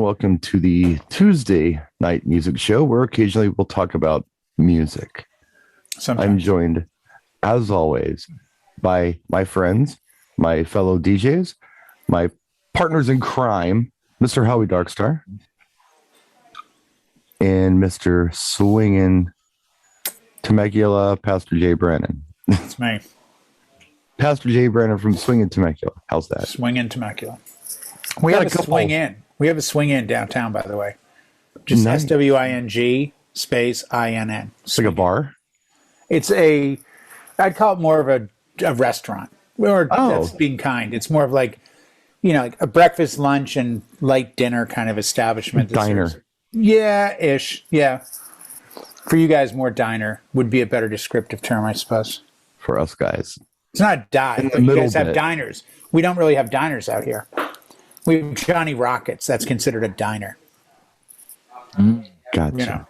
welcome to the Tuesday night music show, where occasionally we'll talk about music. Sometimes. I'm joined, as always, by my friends, my fellow DJs, my partners in crime, Mr. Howie Darkstar, and Mr. Swingin' Temecula, Pastor Jay Brennan. It's me. Pastor Jay Brennan from Swingin' Temecula. How's that? Swingin' Temecula. We have a swing in. We have a swing in downtown, by the way. Just Nice. SWING space INN. It's like a bar? I'd call it more of a restaurant. Or Oh. that's being kind. It's more of like a breakfast, lunch, and light dinner kind of establishment. Diner. Yeah-ish. Yeah. For you guys, more diner would be a better descriptive term, I suppose. For us guys. It's not a dive, In the but you middle guys have bit. diners. We don't really have diners out here. We have Johnny Rockets. That's considered a diner. Gotcha.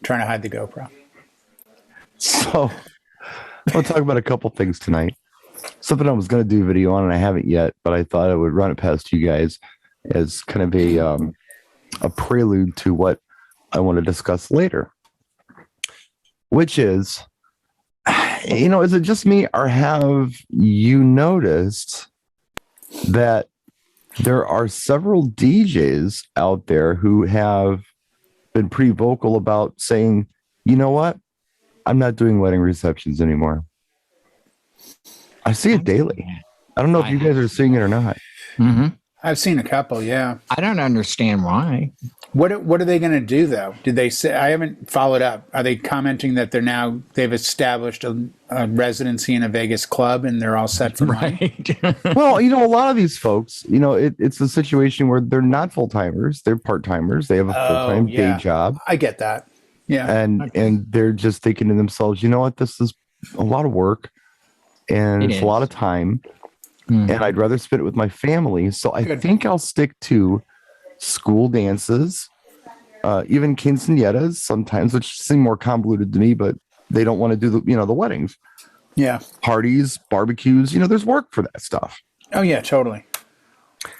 Trying to hide the GoPro. So, I'll talk about a couple things tonight. Something I was going to do a video on, and I haven't yet, but I thought I would run it past you guys as kind of a prelude to what I want to discuss later. Which is, is it just me, or have you noticed that there are several DJs out there who have been pretty vocal about saying, you know what? I'm not doing wedding receptions anymore. I see it daily. I don't know if you guys are seeing it or not. Mm-hmm. I've seen a couple, yeah. I don't understand why. What are they going to do, though? Did they say? I haven't followed up. Are they commenting that they've established a residency in a Vegas club and they're all set for money? Right. Well, a lot of these folks, it's a situation where they're not full-timers. They're part-timers. They have a full-time day job. I get that. Yeah. And they're just thinking to themselves, you know what? This is a lot of work and it's a lot of time. And I'd rather spend it with my family. So I think I'll stick to school dances, even quinceañeras sometimes, which seem more convoluted to me, but they don't want to do the weddings. Yeah. Parties, barbecues, there's work for that stuff. Oh yeah, totally.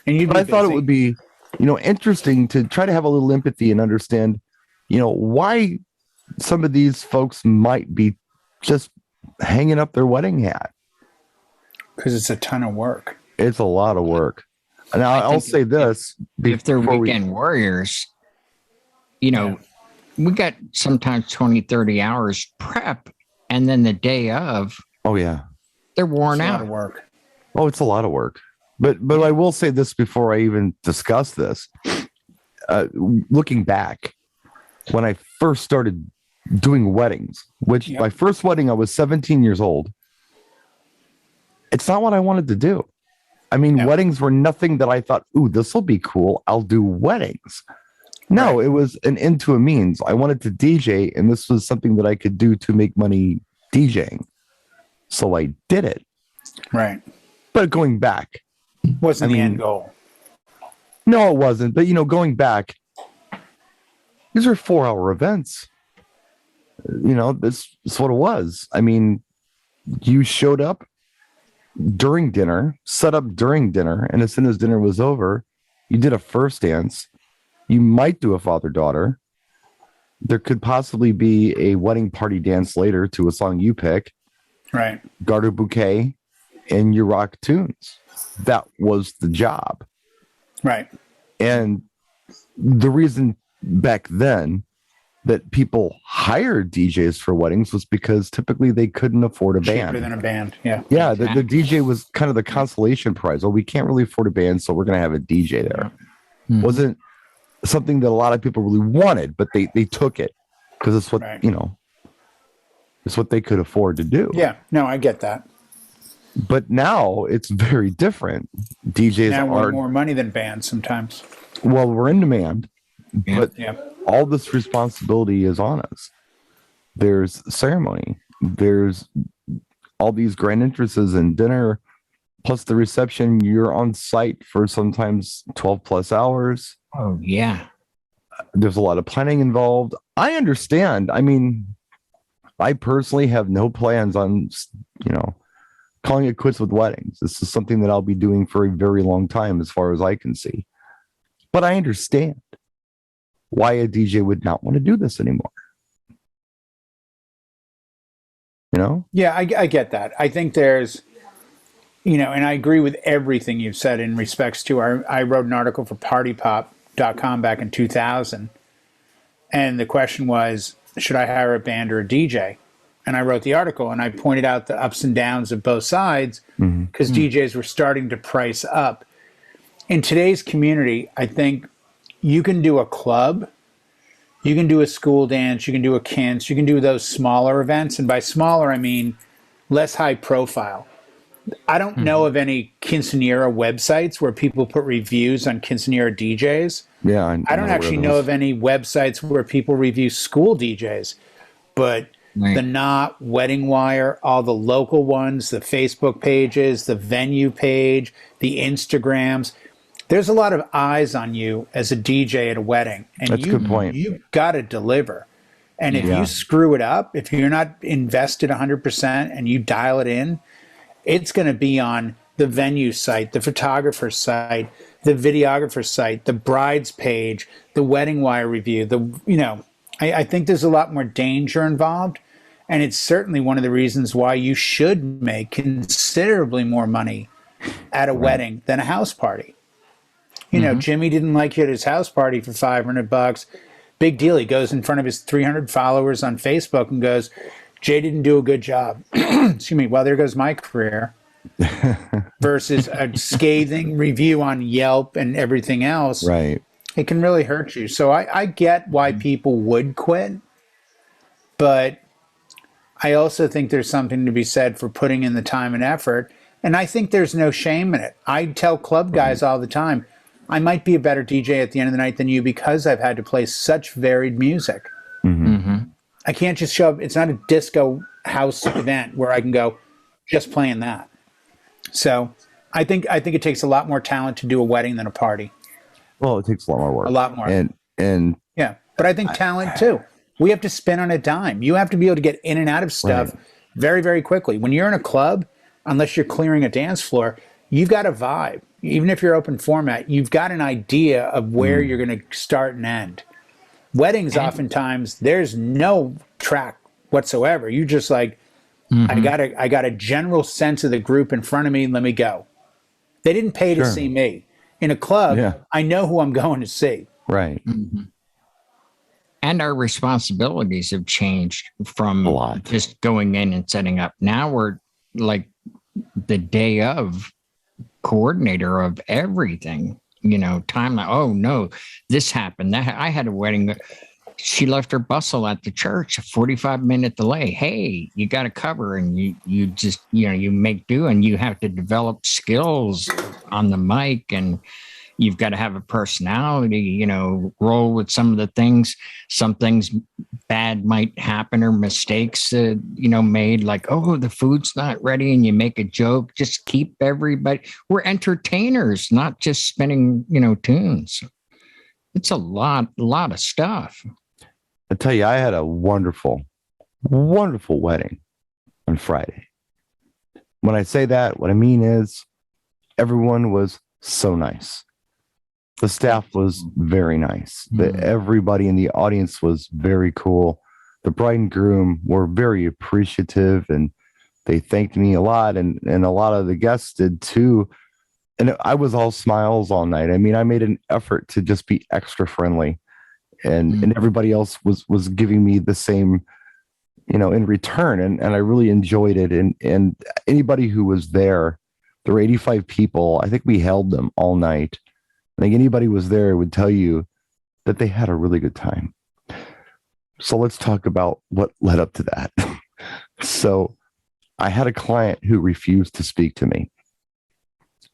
And I thought it would be, interesting to try to have a little empathy and understand, why some of these folks might be just hanging up their wedding hat. Because it's a ton of work. It's a lot of work. And I'll say this. If they're weekend warriors, we got sometimes 20, 30 hours prep. And then the day of, oh, yeah, they're worn out. A lot of work. Oh, it's a lot of work. But I will say this before I even discuss this. Looking back, when I first started doing weddings, which my first wedding, I was 17 years old. It's not what I wanted to do. I mean, weddings were nothing that I thought, ooh, this will be cool. I'll do weddings. No, It was an end to a means. I wanted to DJ, and this was something that I could do to make money DJing. So I did it. Right. But going back. Wasn't the end goal. No, it wasn't. But, going back, these are 4-hour events. This is what it was. I mean, you showed up during dinner, set up during dinner, and as soon as dinner was over, you did a first dance. You might do a father-daughter. There could possibly be a wedding party dance later to a song you pick. Right. Garter bouquet, and you rock tunes. That was the job. Right. And the reason back then that people hired DJs for weddings was because typically they couldn't afford a band. Cheaper than a band, yeah. Yeah, the DJ was kind of the consolation prize. Oh, we can't really afford a band, so we're going to have a DJ there. Wasn't something that a lot of people really wanted, but they took it because it's what, it's what they could afford to do. Yeah, no, I get that. But now it's very different. DJs now are more money than bands sometimes. Well, we're in demand, but all this responsibility is on us. There's ceremony. There's all these grand entrances and dinner, plus the reception. You're on site for sometimes 12 plus hours. Oh, yeah. There's a lot of planning involved. I understand. I mean, I personally have no plans on, calling it quits with weddings. This is something that I'll be doing for a very long time as far as I can see. But I understand why a DJ would not want to do this anymore. You know? Yeah, I get that. I think there's, and I agree with everything you've said in respects to I wrote an article for partypop.com back in 2000. And the question was, should I hire a band or a DJ? And I wrote the article and I pointed out the ups and downs of both sides because DJs were starting to price up. In today's community, I think you can do a club, you can do a school dance, you can do a Kints, you can do those smaller events. And by smaller, I mean less high profile. I don't know of any quinceanera websites where people put reviews on quinceanera DJs. Yeah. I don't actually know of any websites where people review school DJs, but the Knot, Wedding Wire, all the local ones, the Facebook pages, the venue page, the Instagrams. There's a lot of eyes on you as a DJ at a wedding. And that's a good point. You got to deliver. And if you screw it up, if you're not invested 100% and you dial it in, it's going to be on the venue site, the photographer's site, the videographer's site, the bride's page, the Wedding Wire review. I think there's a lot more danger involved. And it's certainly one of the reasons why you should make considerably more money at a wedding than a house party. Jimmy didn't like you at his house party for $500. Big deal. He goes in front of his 300 followers on Facebook and goes, Jay didn't do a good job. Excuse me. Well, there goes my career. Versus a scathing review on Yelp and everything else. Right. It can really hurt you. So I get why people would quit. But I also think there's something to be said for putting in the time and effort. And I think there's no shame in it. I tell club guys all the time, I might be a better DJ at the end of the night than you because I've had to play such varied music. I can't just show up. It's not a disco house event where I can go just playing that. So I think it takes a lot more talent to do a wedding than a party. Well, it takes a lot more work. A lot more. And yeah, but I think talent too. We have to spin on a dime. You have to be able to get in and out of stuff very, very quickly. When you're in a club, unless you're clearing a dance floor, you've got a vibe. Even if you're open format, you've got an idea of where you're going to start and end. Weddings, oftentimes, there's no track whatsoever. You just like, I got a general sense of the group in front of me. Let me go. They didn't pay to see me. In a club, I know who I'm going to see. Right. And our responsibilities have changed from just going in and setting up. Now we're like the day of coordinator of everything. Time like, oh no, this happened. I had a wedding. She left her bustle at the church, a 45-minute delay. Hey, you got to cover, and you just you make do, and you have to develop skills on the mic, and you've got to have a personality. Roll with some of the things. Some things bad might happen or mistakes made, like, oh, the food's not ready, and you make a joke. Just keep everybody. We're entertainers, not just spinning tunes. It's a lot of stuff. I tell you, I had a wonderful, wonderful wedding on Friday. When I say that, what I mean is everyone was so nice. The staff was very nice. Everybody in the audience was very cool. The bride and groom were very appreciative, and they thanked me a lot, and a lot of the guests did too. And I was all smiles all night. I mean, I made an effort to just be extra friendly, and everybody else was giving me the same, in return. And I really enjoyed it. And anybody who was there, there were 85 people. I think we held them all night. I think anybody who was there would tell you that they had a really good time. So let's talk about what led up to that. So I had a client who refused to speak to me.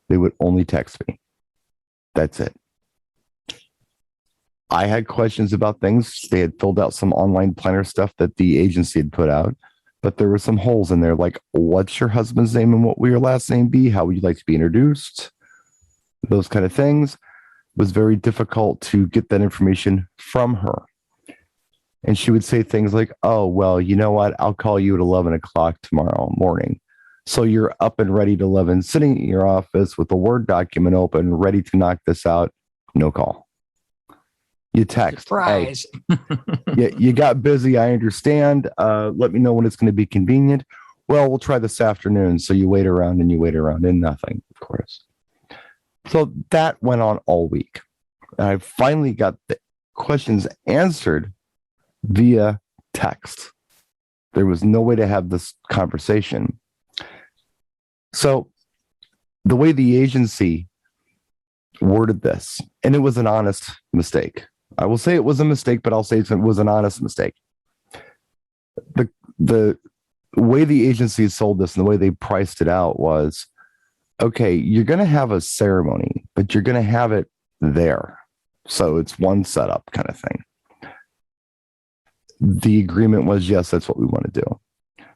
They would only text me. That's it. I had questions about things. They had filled out some online planner stuff that the agency had put out, but there were some holes in there, like, what's your husband's name and what will your last name be? How would you like to be introduced? Those kind of things. It was very difficult to get that information from her. And she would say things like, oh, well, you know what? I'll call you at 11 o'clock tomorrow morning. So you're up and ready at 11, sitting in your office with a Word document open, ready to knock this out. No call. You text, surprise. Hey, you got busy. I understand. Let me know when it's going to be convenient. Well, we'll try this afternoon. So you wait around and nothing, of course. So that went on all week. And I finally got the questions answered via text. There was no way to have this conversation. So the way the agency worded this, and it was an honest mistake. I will say it was a mistake, but I'll say it was an honest mistake. The way the agency sold this and the way they priced it out was, okay, you're going to have a ceremony, but you're going to have it there. So it's one setup kind of thing. The agreement was, yes, that's what we want to do.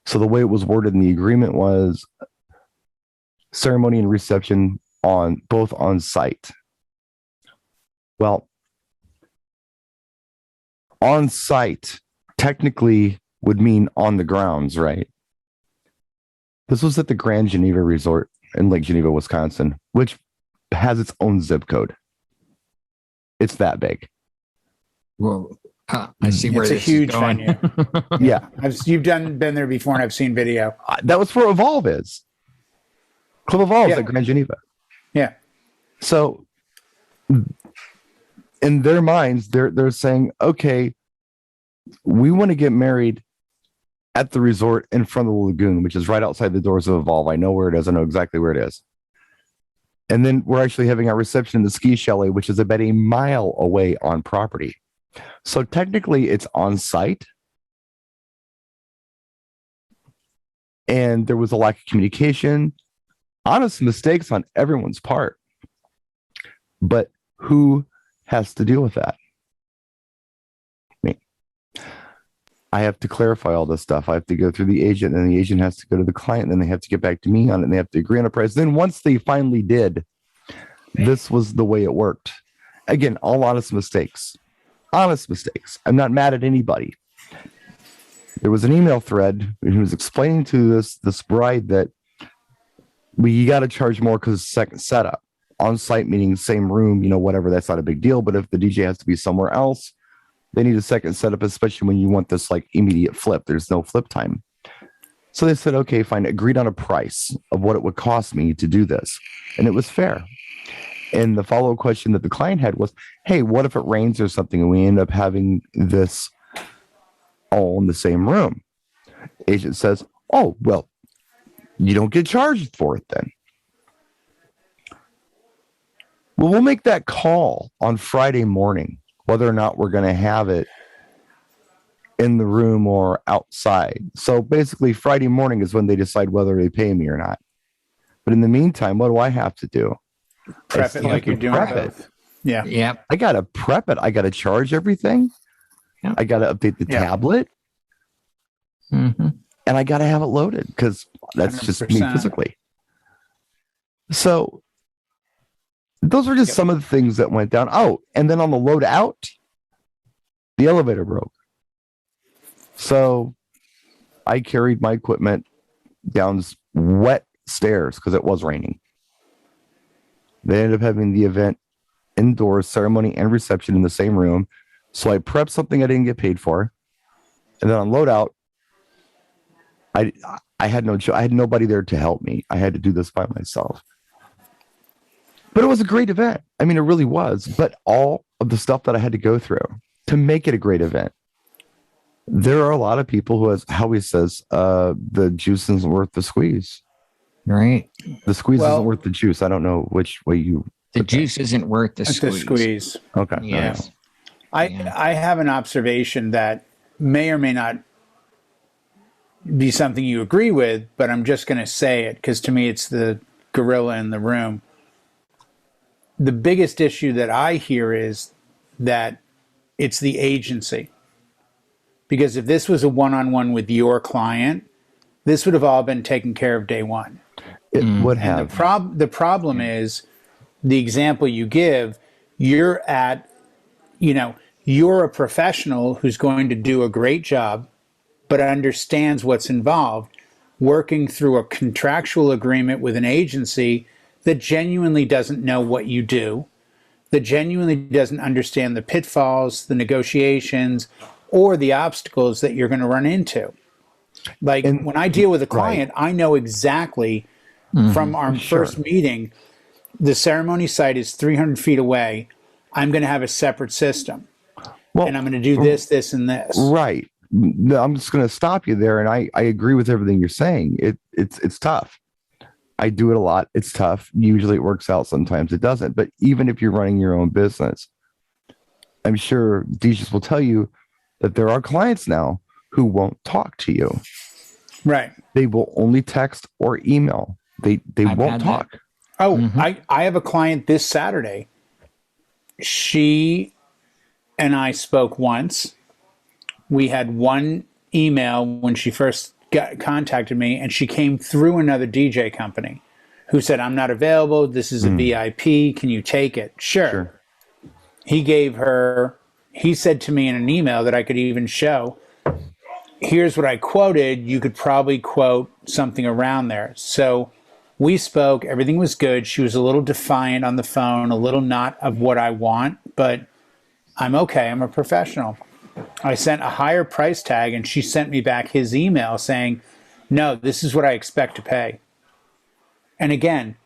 So the way it was worded in the agreement was ceremony and reception on both on site. Well, on site technically would mean on the grounds, right? This was at the Grand Geneva Resort in Lake Geneva, Wisconsin, which has its own zip code. It's that big. Well, I see where it's a this huge is going. venue. Yeah. You've been there before, and I've seen video. That was where Evolve is. Club Evolve is at Grand Geneva. Yeah. So in their minds, they're saying, okay, we want to get married at the resort in front of the lagoon, which is right outside the doors of Evolve. I know where it is. I know exactly where it is. And then we're actually having our reception in the ski chalet, which is about a mile away on property. So technically it's on site. And there was a lack of communication, honest mistakes on everyone's part. But who has to deal with that? Me. I have to clarify all this stuff. I have to go through the agent, and the agent has to go to the client, and then they have to get back to me on it, and they have to agree on a price. Then once they finally did, this was the way it worked. Again, all honest mistakes. Honest mistakes. I'm not mad at anybody. There was an email thread, and he was explaining to this bride that you got to charge more because it's second setup. On site meaning same room, whatever, that's not a big deal. But if the DJ has to be somewhere else, they need a second setup, especially when you want this like immediate flip. There's no flip time. So they said, okay, fine, agreed on a price of what it would cost me to do this. And it was fair. And the follow-up question that the client had was, hey, what if it rains or something and we end up having this all in the same room? Agent says, oh, well, you don't get charged for it then. Well, we'll make that call on Friday morning, whether or not we're going to have it in the room or outside. So basically, Friday morning is when they decide whether they pay me or not. But in the meantime, what do I have to do? Prep it like you're doing both. Yeah. Yep. I got to prep it. I got to charge everything. Yep. I got to update the tablet. Mm-hmm. And I got to have it loaded because that's 100%. Just me physically. So those were just some of the things that went down. Oh, and then on the load out, the elevator broke. So I carried my equipment down wet stairs because it was raining. They ended up having the event indoors, ceremony and reception in the same room. So I prepped something I didn't get paid for. And then on load out, I had I had nobody there to help me. I had to do this by myself. But it was a great event. I mean, it really was. But all of the stuff that I had to go through to make it a great event, there are a lot of people who, as Howie says, the juice isn't worth the squeeze. Right. The squeeze isn't worth the juice. I don't know which way you. The juice isn't worth the squeeze. Okay. Yes. I have an observation that may or may not be something you agree with, but I'm just going to say it because to me it's the gorilla in the room. The biggest issue that I hear is that it's the agency. Because if this was a one-on-one with your client, this would have all been taken care of day one. It would have. And the problem is the example you give, you're a professional who's going to do a great job, but understands what's involved, working through a contractual agreement with an agency that genuinely doesn't know what you do, that genuinely doesn't understand the pitfalls, the negotiations, or the obstacles that you're going to run into. Like when I deal with a client, I know exactly from our first meeting, the ceremony site is 300 feet away. I'm going to have a separate system. Well, and I'm going to do this, this, and this. Right. No, I'm just going to stop you there. And I agree with everything you're saying. It's tough. I do it a lot. It's tough. Usually it works out. Sometimes it doesn't. But even if you're running your own business, I'm sure DJs will tell you that there are clients now who won't talk to you. Right. They will only text or email. They won't talk. That. Oh, I have a client this Saturday. She and I spoke once. We had one email when she first contacted me, and she came through another DJ company who said, I'm not available. This is a VIP. Can you take it? Sure. He said to me in an email that I could even show, here's what I quoted. You could probably quote something around there. So we spoke. Everything was good. She was a little defiant on the phone, a little not of what I want, but I'm okay. I'm a professional. I sent a higher price tag, and she sent me back his email saying, no, this is what I expect to pay. And again,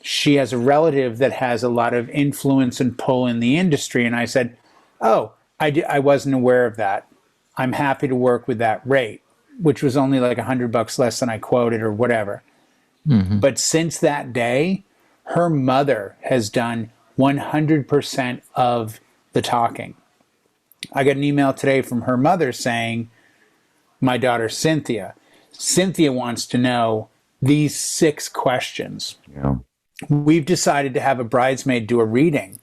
she has a relative that has a lot of influence and pull in the industry. And I said, oh, I wasn't aware of that. I'm happy to work with that rate, which was only like $100 less than I quoted or whatever. But since that day, her mother has done 100% of the talking. I got an email today from her mother saying, my daughter Cynthia wants to know these 6 questions. Yeah. We've decided to have a bridesmaid do a reading.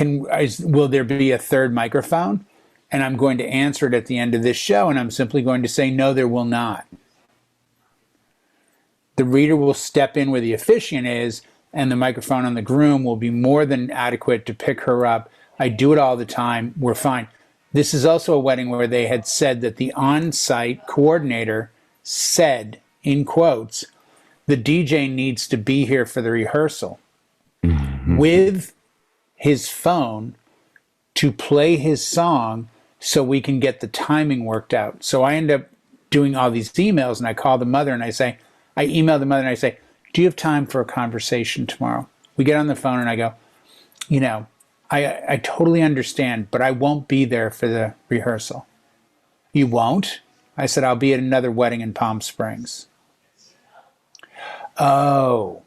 Will there be a third microphone? And I'm going to answer it at the end of this show, and I'm simply going to say, no, there will not. The reader will step in where the officiant is, and the microphone on the groom will be more than adequate to pick her up. I do it all the time. We're fine. This is also a wedding where they had said that the on-site coordinator said, in quotes, the DJ needs to be here for the rehearsal with his phone to play his song so we can get the timing worked out. So I end up doing all these emails, and I call the mother and I email the mother and I say, do you have time for a conversation tomorrow? We get on the phone and I go, I totally understand, but I won't be there for the rehearsal. You won't? I said, I'll be at another wedding in Palm Springs. Oh.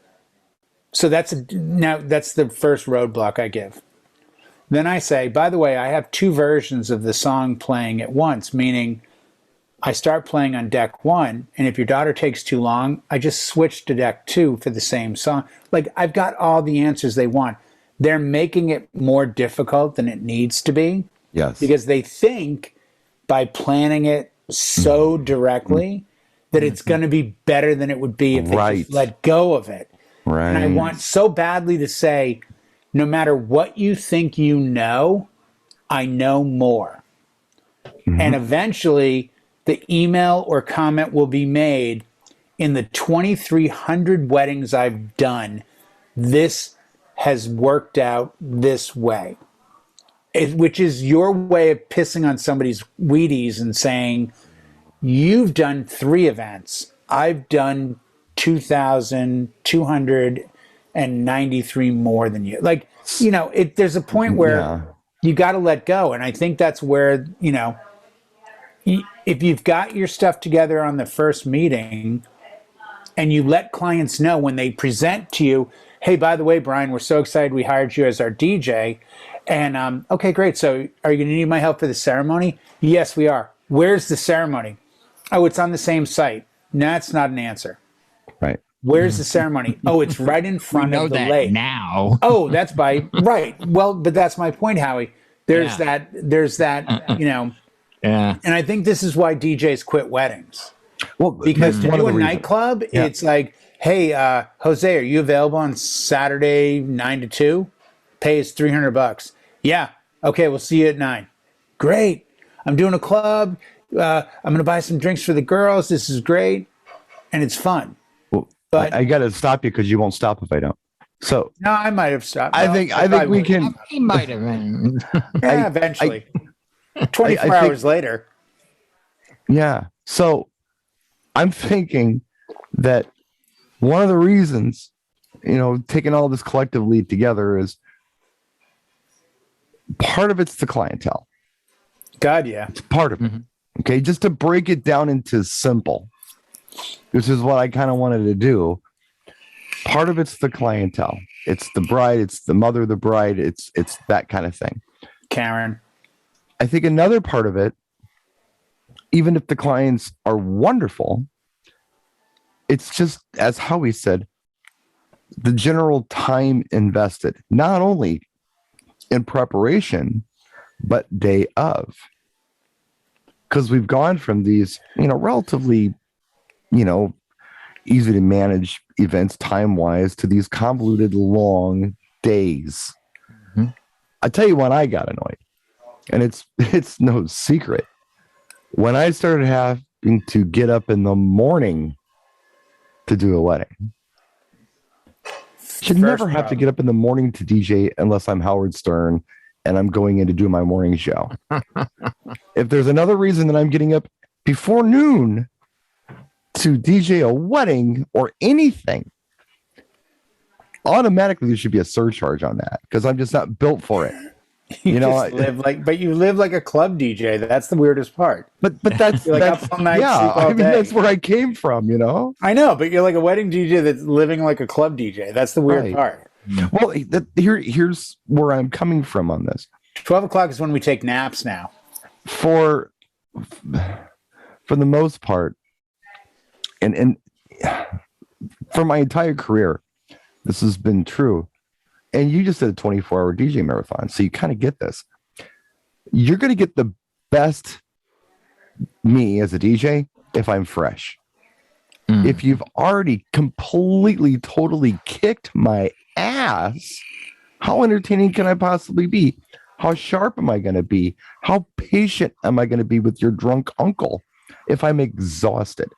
So that's the first roadblock I give. Then I say, by the way, I have 2 versions of the song playing at once, meaning I start playing on deck 1, and if your daughter takes too long, I just switch to deck 2 for the same song. Like, I've got all the answers they want. They're making it more difficult than it needs to be. Yes. Because they think by planning it so directly that it's going to be better than it would be if they just let go of it. Right. And I want so badly to say, no matter what you think you know, I know more. And eventually the email or comment will be made, in the 2,300 weddings I've done, this has worked out this way. Which is your way of pissing on somebody's Wheaties and saying, you've done 3 events. I've done 2,293 more than you. Like, there's a point where you got to let go. And I think that's where, if you've got your stuff together on the first meeting and you let clients know when they present to you, hey, by the way, Brian, we're so excited we hired you as our DJ. And, okay, great. So are you going to need my help for the ceremony? Yes, we are. Where's the ceremony? Oh, it's on the same site. No, that's not an answer. Right. Where's the ceremony? Oh, it's right in front of the lake. Now. Oh, that's right. Well, but that's my point, Howie. There's that, Yeah. And I think this is why DJs quit weddings. Well, because to do a nightclub, it's like, hey, Jose, are you available on Saturday 9 to 2? Pay is $300. Yeah. Okay, we'll see you at 9. Great. I'm doing a club. I'm going to buy some drinks for the girls. This is great. And it's fun. Well, but I got to stop you because you won't stop if I don't. So No, I might have stopped. I No, think we can. He might have been. Yeah, eventually. 24 hours later. Yeah. So I'm thinking that one of the reasons, taking all this collectively together is part of it's the clientele. God, yeah. It's part of it. Okay. Just to break it down into simple, this is what I kind of wanted to do. Part of it's the clientele. It's the bride. It's the mother of the bride. It's that kind of thing. Karen. I think another part of it, even if the clients are wonderful, it's just, as Howie said, the general time invested, not only in preparation, but day of. Because we've gone from these, relatively, easy to manage events time-wise to these convoluted long days. I tell you when I got annoyed, and it's no secret. When I started having to get up in the morning to do a wedding. Should never have to get up in the morning to DJ unless I'm Howard Stern and I'm going in to do my morning show. If there's another reason that I'm getting up before noon to DJ a wedding or anything, automatically there should be a surcharge on that because I'm just not built for it. You live like a club DJ. That's the weirdest part. But that's you're like that's up all night, sleep all day. That's where I came from. I know, but you're like a wedding DJ that's living like a club DJ. That's the weird part. Well, here's where I'm coming from on this. 12 o'clock is when we take naps now. For the most part, and for my entire career, this has been true. And you just did a 24-hour DJ marathon, so you kind of get this. You're going to get the best me as a DJ if I'm fresh. If you've already completely, totally kicked my ass, how entertaining can I possibly be? How sharp am I going to be? How patient am I going to be with your drunk uncle if I'm exhausted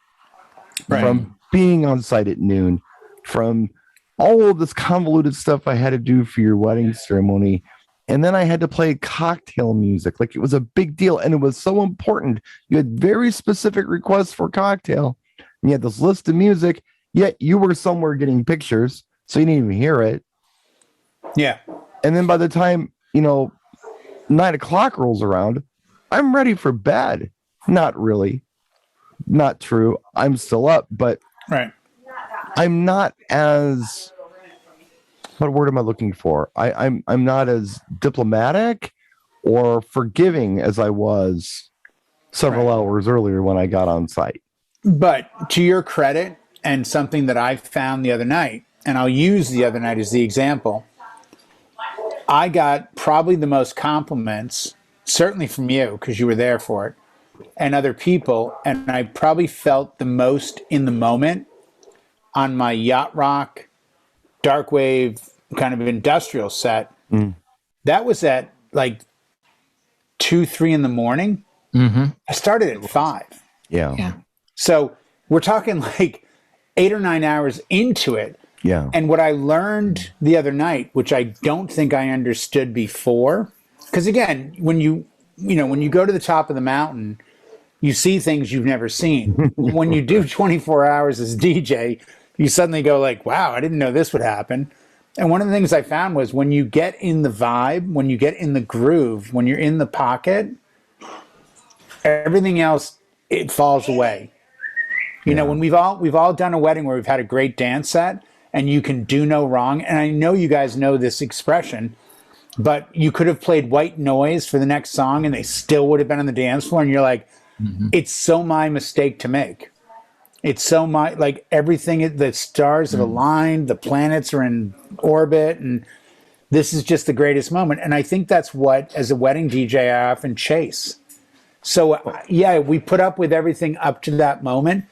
from being on site at noon, from all of this convoluted stuff I had to do for your wedding ceremony. And then I had to play cocktail music. Like it was a big deal. And it was so important. You had very specific requests for cocktail. And you had this list of music, yet you were somewhere getting pictures. So you didn't even hear it. Yeah. And then by the time, 9 o'clock rolls around, I'm ready for bed. Not really. Not true. I'm still up, but I'm not as, what word am I looking for? I'm not as diplomatic or forgiving as I was several hours earlier when I got on site. But to your credit, and something that I found the other night, and I'll use the other night as the example, I got probably the most compliments, certainly from you, because you were there for it, and other people, and I probably felt the most in the moment on my yacht rock, dark wave, kind of industrial set. That was at like 2, 3 in the morning. I started at 5. Yeah. So we're talking like 8 or 9 hours into it. Yeah. And what I learned the other night, which I don't think I understood before, because again, when you go to the top of the mountain, you see things you've never seen. When you do 24 hours as DJ, you suddenly go like, wow, I didn't know this would happen. And one of the things I found was when you get in the vibe, when you get in the groove, when you're in the pocket, everything else, it falls away. You know, when we've all done a wedding where we've had a great dance set and you can do no wrong. And I know you guys know this expression, but you could have played white noise for the next song and they still would have been on the dance floor. And you're like, it's so my mistake to make. It's so my, like everything, the stars have aligned, the planets are in orbit, and this is just the greatest moment. And I think that's what, as a wedding DJ, I often chase. So yeah, we put up with everything up to that moment,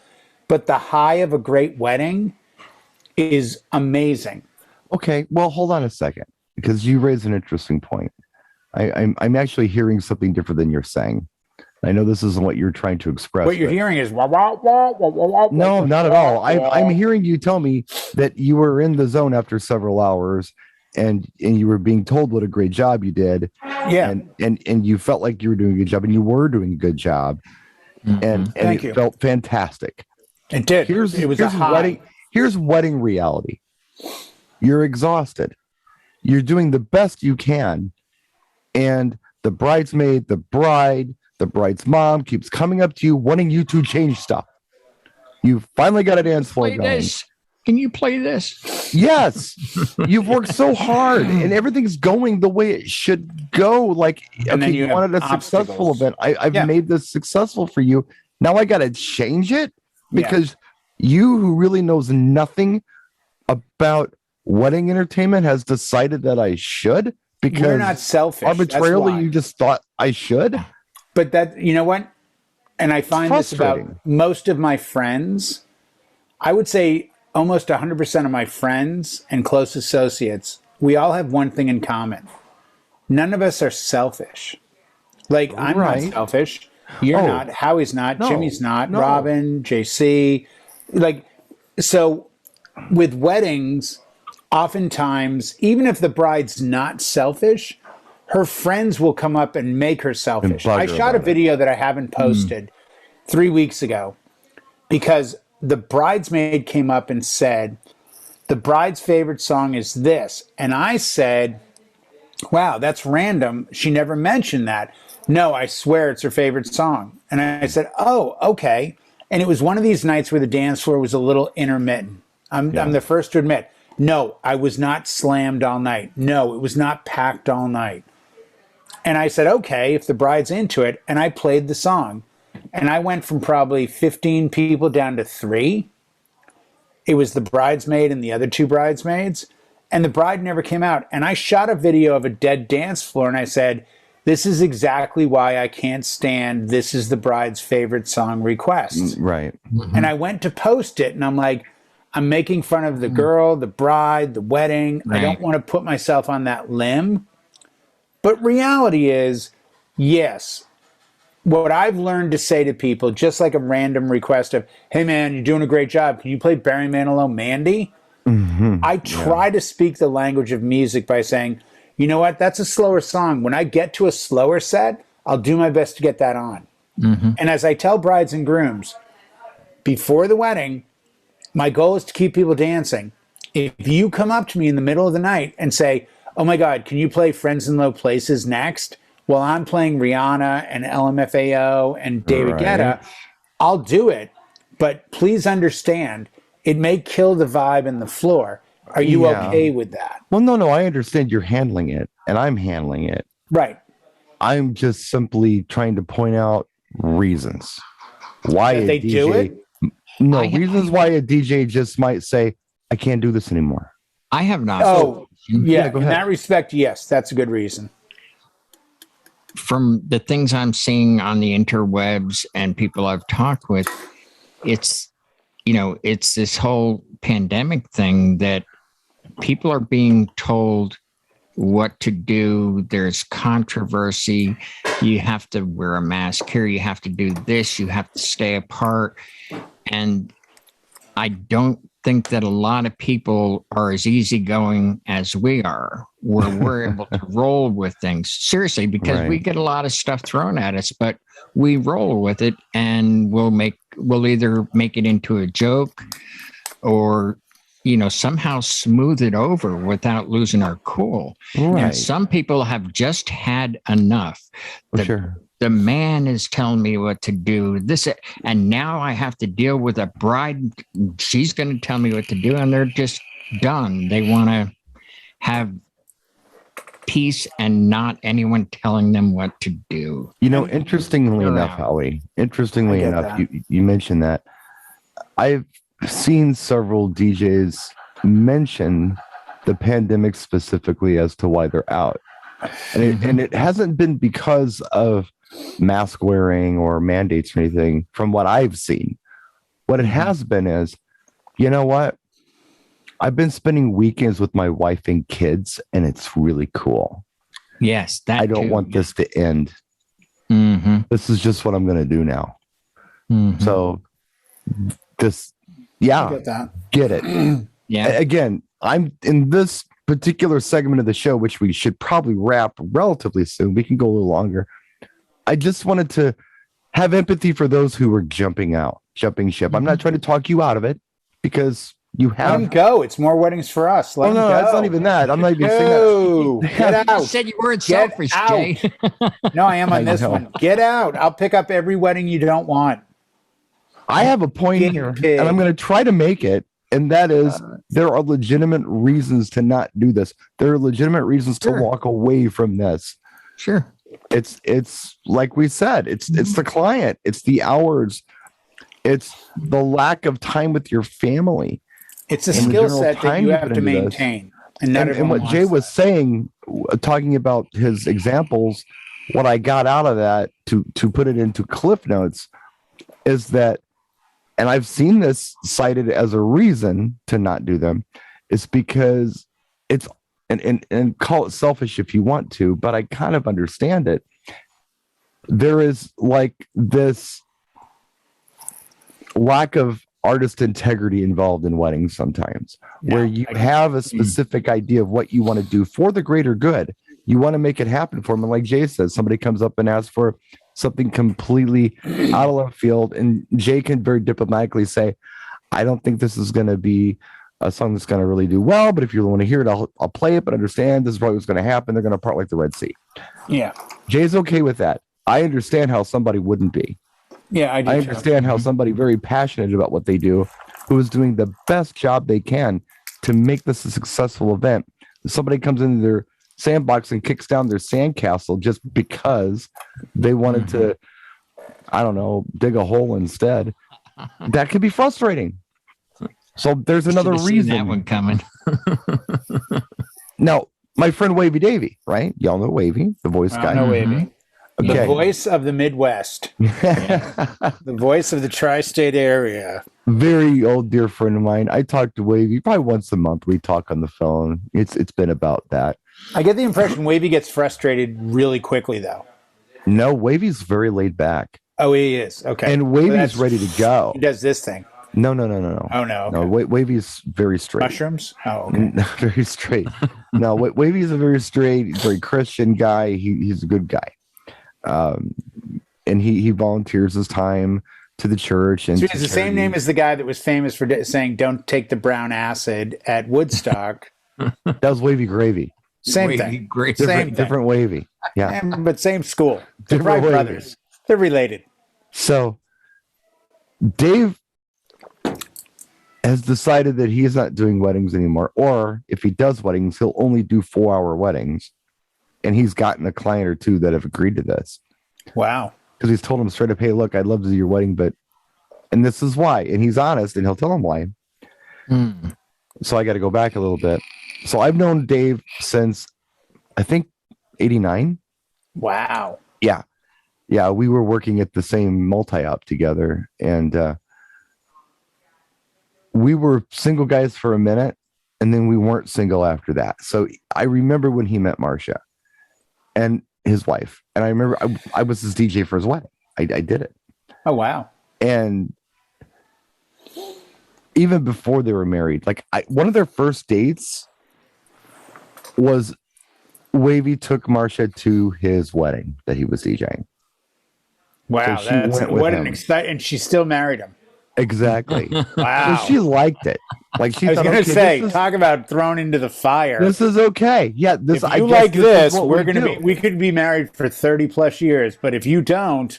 but the high of a great wedding is amazing. Okay, well, hold on a second, because you raised an interesting point. I'm actually hearing something different than you're saying. I know this isn't what you're trying to express. What you're hearing is wah, wah, wah, wah, wah, wah, no, not at all. I'm hearing you tell me that you were in the zone after several hours, and you were being told what a great job you did. Yeah, and you felt like you were doing a good job, and you were doing a good job, and it felt fantastic. It did. It was a high. Here's wedding reality. You're exhausted. You're doing the best you can, and the bridesmaid, the bride's mom keeps coming up to you wanting you to change stuff. You finally got a dance floor going. Can you play this? Yes. You've worked so hard and everything's going the way it should go. Like, and okay, you wanted a successful event. I've made this successful for you. Now I got to change it because you, who really knows nothing about wedding entertainment, has decided that I should, because you're not selfish. Arbitrarily, you just thought I should. But that, you know what? And I find this about most of my friends. I would say almost 100% of my friends and close associates, we all have one thing in common. None of us are selfish. Like, I'm not selfish. You're not. Howie's not. No, Jimmy's not. No. Robin, JC. Like, so with weddings, oftentimes, even if the bride's not selfish, her friends will come up and make her selfish. I shot a video that I haven't posted 3 weeks ago because the bridesmaid came up and said, the bride's favorite song is this. And I said, wow, that's random. She never mentioned that. No, I swear it's her favorite song. And I said, oh, okay. And it was one of these nights where the dance floor was a little intermittent. I'm the first to admit, no, I was not slammed all night. No, it was not packed all night. And I said, okay, if the bride's into it, and I played the song. And I went from probably 15 people down to 3. It was the bridesmaid and the other 2 bridesmaids. And the bride never came out. And I shot a video of a dead dance floor. And I said, this is exactly why I can't stand This Is the Bride's Favorite Song request. Right. Mm-hmm. And I went to post it. And I'm like, I'm making fun of the girl, the bride, the wedding. Right. I don't want to put myself on that limb. But reality is, yes, what I've learned to say to people, just like a random request of, hey, man, you're doing a great job. Can you play Barry Manilow, Mandy? Mm-hmm. I try to speak the language of music by saying, you know what? That's a slower song. When I get to a slower set, I'll do my best to get that on. Mm-hmm. And as I tell brides and grooms, before the wedding, my goal is to keep people dancing. If you come up to me in the middle of the night and say, oh my God, can you play Friends in Low Places next? Well, I'm playing Rihanna and LMFAO and David Guetta, I'll do it. But please understand, it may kill the vibe and the floor. Are you okay with that? Well, no, I understand you're handling it, and I'm handling it. Right. I'm just simply trying to point out reasons why they do it. No, reasons why a DJ just might say, I can't do this anymore. I have not. Oh, yeah. In that respect, yes, that's a good reason. From the things I'm seeing on the interwebs and people I've talked with, it's this whole pandemic thing that people are being told what to do. There's controversy. You have to wear a mask here. You have to do this. You have to stay apart. And I don't think that a lot of people are as easygoing as we are, where we're able to roll with things seriously, because we get a lot of stuff thrown at us, but we roll with it, and we'll either make it into a joke or, somehow smooth it over without losing our cool. Right. And some people have just had enough. The man is telling me what to do. And now I have to deal with a bride. She's going to tell me what to do, and they're just done. They want to have peace and not anyone telling them what to do. Interestingly enough, Howie, you mentioned that. I've seen several DJs mention the pandemic specifically as to why they're out. And it hasn't been because of mask wearing or mandates or anything from what I've seen. What it has been is, you know what? I've been spending weekends with my wife and kids, and it's really cool. Yes, I don't want this to end. This is just what I'm going to do now. So this, get it. Yeah. Again, I'm in this particular segment of the show, which we should probably wrap relatively soon. We can go a little longer. I just wanted to have empathy for those who were jumping ship. I'm not trying to talk you out of it because you have. Let them go. It's more weddings for us. Let them go. It's not even that. I'm not even saying that. Get out. You said you weren't selfish, Jay. No, I am on this one. Get out. I'll pick up every wedding you don't want. I have a point here, and I'm going to try to make it. And that is, there are legitimate reasons to not do this. There are legitimate reasons to walk away from this. Sure. It's like we said, it's the client, it's the hours, it's the lack of time with your family. It's a skill set that you have to maintain. And what Jay was saying, talking about his examples, what I got out of that to put it into Cliff Notes is that, and I've seen this cited as a reason to not do them, is because it's, and call it selfish if you want to, but I kind of understand it. There is like this lack of artist integrity involved in weddings sometimes, where you have a specific idea of what you want to do for the greater good. You want to make it happen for them. And like Jay says, somebody comes up and asks for something completely out of left field, and Jay can very diplomatically say, I don't think this is going to be a song that's going to really do well, but if you want to hear it, I'll play it, but understand this is probably what's going to happen. They're going to part like the Red Sea. Yeah. Jay's okay with that. I understand how somebody wouldn't be. Yeah, I understand how somebody very passionate about what they do, who is doing the best job they can to make this a successful event. Somebody comes into their sandbox and kicks down their sandcastle just because they wanted to, I don't know, dig a hole instead. That can be frustrating. So there's another reason. That one coming. Now, my friend Wavy Davy, right? Y'all know Wavy, the voice guy. I know Wavy. Okay. The voice of the Midwest. The voice of the tri-state area. Very old dear friend of mine. I talk to Wavy probably once a month. We talk on the phone. It's been about that. I get the impression Wavy gets frustrated really quickly, though. No, Wavy's very laid back. Oh, he is. Okay. And Wavy's ready to go. He does this thing. No. Oh, no. Okay. No, Wavy's very straight. Mushrooms? Oh, okay. Very straight. No, Wavy's a very straight, very Christian guy. He's a good guy. And he volunteers his time to the church. And so it's the same name as the guy that was famous for saying, don't take the brown acid at Woodstock. That was Wavy Gravy. Same Wavy thing. Gravy. Different Wavy. Yeah. But same school. They're Different right Wavy. brothers. They're related. So Dave has decided that he is not doing weddings anymore, or if he does weddings, he'll only do 4-hour weddings. And he's gotten a client or two that have agreed to this. Wow. Because he's told them straight up, hey, look, I'd love to do your wedding, and this is why. And he's honest, and he'll tell them why. So I got to go back a little bit. So I've known Dave since, I think, 89. Wow. Yeah. Yeah, we were working at the same multi-op together, and we were single guys for a minute, and then we weren't single after that. So I remember when he met Marcia and his wife, and I remember I was his DJ for his wedding. I did it. Oh, wow. And even before they were married, like one of their first dates was Wavy took Marcia to his wedding that he was DJing. Wow, So that's what an exciting, and she still married him. Exactly. Wow. So she liked it. Like she I was thought, going to say, this is, talk about thrown into the fire. this is okay. Yeah, this. If you like this, we're going to be. We could be married for 30 plus years, but if you don't,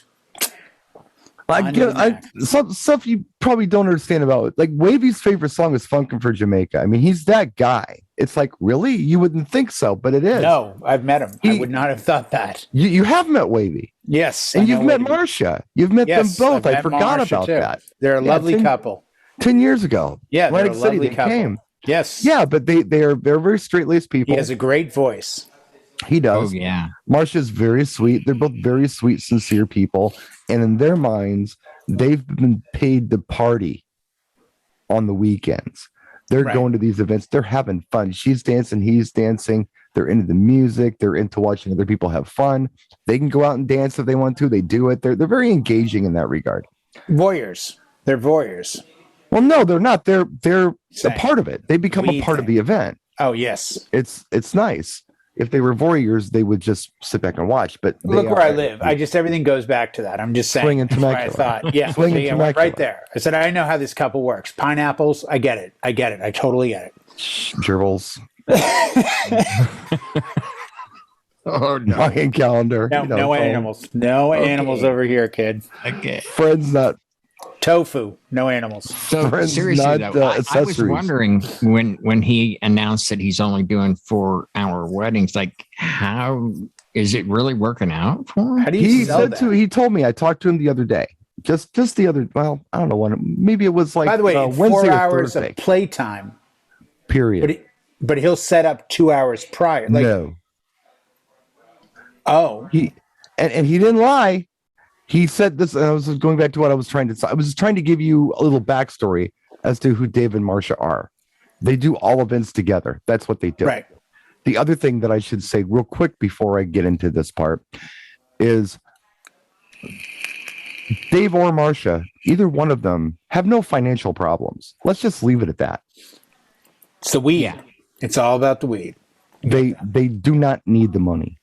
some stuff you probably don't understand about it. Like Wavy's favorite song is "Funkin' for Jamaica." I mean, he's that guy. It's like, really? You wouldn't think so, but it is. No, I've met him. I would not have thought that. You have met Wavy. Yes. And you've met Marcia. You've met them both. I forgot Marcia about too. that. They're a lovely couple. 10 years ago. Yeah, they're Atlantic a City, lovely they couple. came. Yes. Yeah, but they're very straight-laced people. He has a great voice. He does. Oh, yeah. Marcia's very sweet. They're both very sweet, sincere people. And in their minds, they've been paid to party on the weekends. They're going to these events. They're having fun. She's dancing. He's dancing. They're into the music. They're into watching other people have fun. They can go out and dance if they want to. They do it. They're very engaging in that regard. Voyeurs. They're voyeurs. Well, no, they're not. They're a part of it. They become a part of the event. Oh, yes. It's nice. If they were voyeurs, they would just sit back and watch. But look where I live. Everything goes back to that. I'm just saying. Swing and Temecula. I thought, yeah, right there. I said, I know how this couple works. Pineapples, I get it. I totally get it. Gerbils. Oh no! Mayan calendar. No animals. No animals over here, kid. Okay. Friends not tofu. No animals. So seriously, though, I was wondering when he announced that he's only doing 4-hour weddings, like how is it really working out for him? How do you he told me, I talked to him the other day. Just the other. Well, I don't know when. Maybe it was like. By the way, Wednesday 4 or hours Thursday. of playtime. Period. But he'll set up 2 hours prior. No. Oh, he didn't lie. He said this, and I was going back to what I was trying to say. I was trying to give you a little backstory as to who Dave and Marcia are. They do all events together. That's what they do. Right. The other thing that I should say real quick before I get into this part is Dave or Marcia, either one of them, have no financial problems. Let's just leave it at that. It's the weed. Yeah. It's all about the weed. They do not need the money.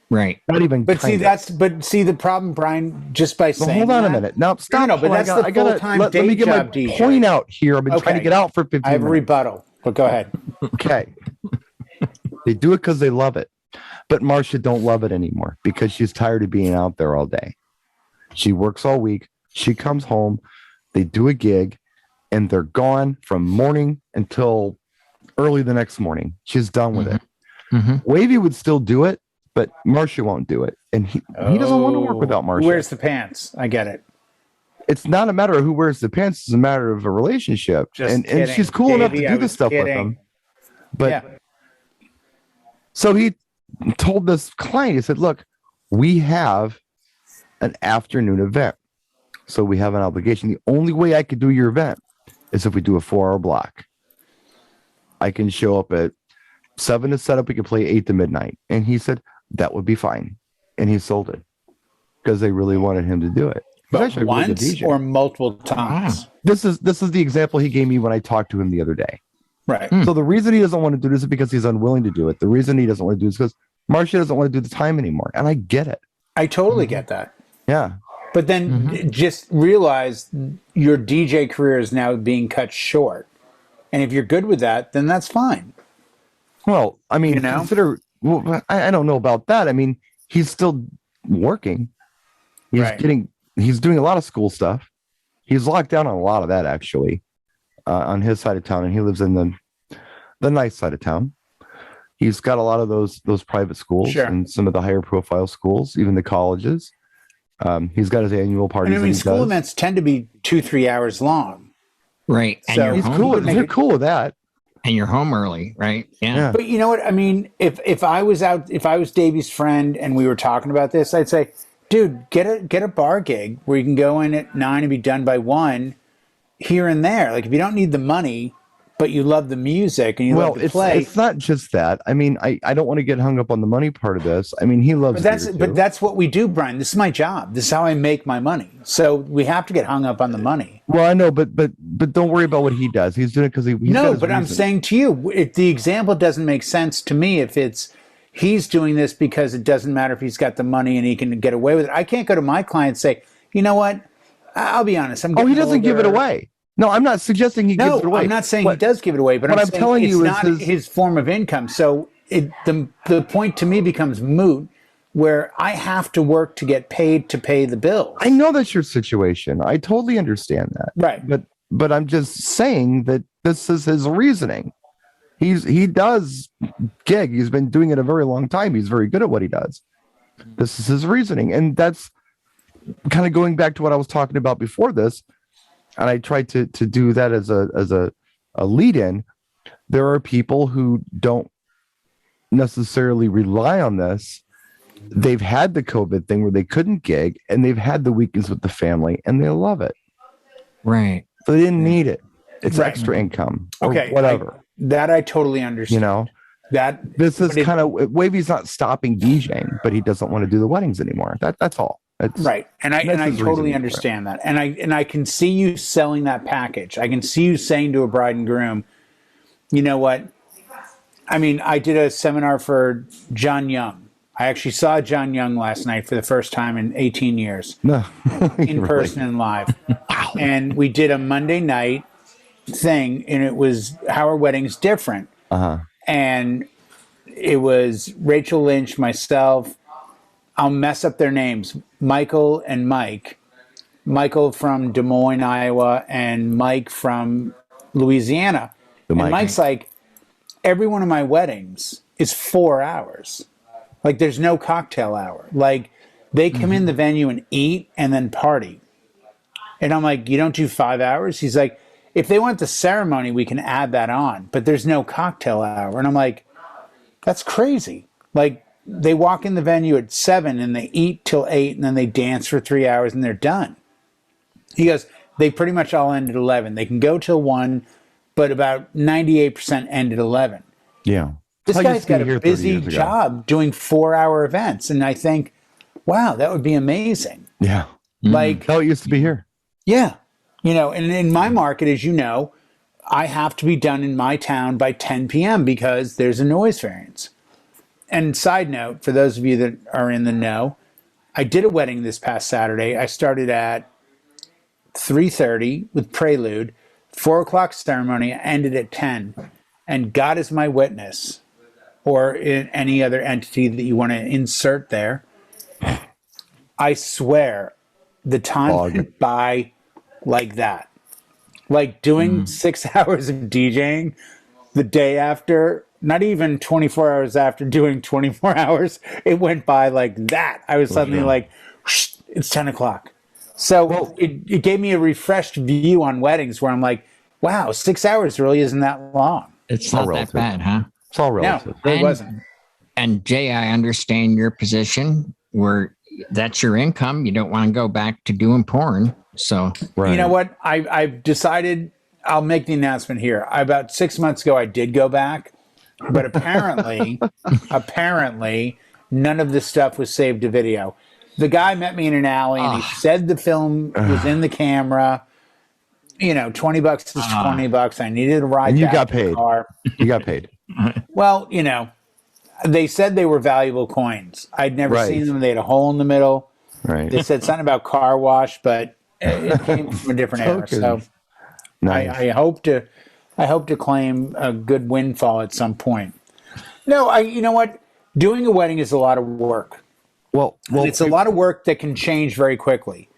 Right. Not even. But see, the problem, Brian. Just by saying. Hold on a minute. Now stop. No, but that's the full-time let me get my DJ. point out here. I've been trying to get out for 15 minutes. I have a rebuttal, but go ahead. Okay. They do it because they love it, but Marcia don't love it anymore because she's tired of being out there all day. She works all week. She comes home. They do a gig, and they're gone from morning until early the next morning. She's done with it. Mm-hmm. Wavy would still do it, but Marcia won't do it. And he doesn't want to work without Marcia. Who wears the pants? I get it. It's not a matter of who wears the pants. It's a matter of a relationship. And she's cool enough to do this stuff with him. But so he told this client, he said, look, we have an afternoon event. So we have an obligation. The only way I could do your event is if we do a 4-hour block. I can show up at 7 to set up. We can play 8 to midnight. And he said, that would be fine. And he sold it because they really wanted him to do it. But once or multiple times? This is the example he gave me when I talked to him the other day. Right. So the reason he doesn't want to do this is because he's unwilling to do it. The reason he doesn't want to do this is because Marcia doesn't want to do the time anymore. And I get it. I totally get that. Yeah. But then just realize your DJ career is now being cut short. And if you're good with that, then that's fine. Well, I mean, consider, I don't know about that. I mean, he's still working. He's doing a lot of school stuff. He's locked down on a lot of that, actually, on his side of town. And he lives in the nice side of town. He's got a lot of those private schools and some of the higher profile schools, even the colleges. He's got his annual parties. And I mean, school events tend to be 2-3 hours long. Right. And so he's cool. They're cool with that. And you're home early, right? Yeah. But you know what? I mean, if I was Davey's friend and we were talking about this, I'd say, dude, get a bar gig where you can go in at 9 and be done by 1 here and there. Like if you don't need the money, but you love the music and you love to play. It's not just that. I mean, I don't want to get hung up on the money part of this. I mean, he loves but that's what we do, Brian. This is my job. This is how I make my money. So we have to get hung up on the money. Well, I know, but don't worry about what he does. He's doing it because he's no, but I'm saying to you, if the example doesn't make sense to me if it's he's doing this because it doesn't matter if he's got the money and he can get away with it. I can't go to my client and say, you know what? I'll be honest. He doesn't give it away. No, I'm not suggesting he gives it away. I'm not saying he does give it away, but I'm saying telling you it's not his form of income. So the point to me becomes moot, where I have to work to get paid to pay the bills. I know that's your situation. I totally understand that. Right. But I'm just saying that this is his reasoning. He does gig. He's been doing it a very long time. He's very good at what he does. This is his reasoning. And that's kind of going back to what I was talking about before this. And I tried to do that as a lead in. There are people who don't necessarily rely on this. They've had the COVID thing where they couldn't gig, and they've had the weekends with the family, and they love it. Right. So they didn't need it. It's extra income or whatever. I totally understand. This is kind of Wavy's not stopping DJing, but he doesn't want to do the weddings anymore. That's all. Right. And I totally understand that. And I can see you selling that package. I can see you saying to a bride and groom, you know what? I mean, I did a seminar for John Young. I actually saw John Young last night for the first time in 18 years. No. In person and live. Wow. And we did a Monday night thing, and it was How Are Weddings Different? Uh-huh. And it was Rachel Lynch, myself. I'll mess up their names. Michael and Mike. Michael from Des Moines, Iowa, and Mike from Louisiana. And Mike's like, every one of my weddings is 4 hours. Like, there's no cocktail hour. Like, they come in the venue and eat and then party. And I'm like, you don't do 5 hours? He's like, if they want the ceremony, we can add that on, but there's no cocktail hour. And I'm like, that's crazy. Like, they walk in the venue at 7 and they eat till 8 and then they dance for 3 hours and they're done. He goes, they pretty much all end at 11. They can go till 1, but about 98% end at 11. Yeah. This guy's got a busy job doing 4-hour events. And I think, wow, that would be amazing. Yeah. Like, how it used to be here. Yeah. You know, and in my market, as you know, I have to be done in my town by 10 p.m. because there's a noise variance. And side note, for those of you that are in the know, I did a wedding this past Saturday. I started at 3:30 with prelude, 4 o'clock ceremony, ended at 10. And God is my witness, or in any other entity that you want to insert there. I swear the time went by like that. Like doing 6 hours of DJing the day after, not even 24 hours after doing 24 hours, it went by like that. I was suddenly like, it's 10 o'clock. So it gave me a refreshed view on weddings where I'm like, wow, 6 hours really isn't that long. It's not that bad, huh? It's all relative. No, it wasn't. And Jay, I understand your position where that's your income. You don't want to go back to doing porn. So, You know what? I've decided I'll make the announcement here. About 6 months ago, I did go back, but apparently none of this stuff was saved to video. The guy met me in an alley and he said the film was in the camera. You know, $20 is $20. I needed a ride. And you back got to the paid. car. You got paid. Well, you know, they said they were valuable coins. I'd never seen them. They had a hole in the middle. Right. They said something about car wash, but it came from a different era. So nice. I hope to claim a good windfall at some point. No, you know what? Doing a wedding is a lot of work. Well, it's a lot of work that can change very quickly.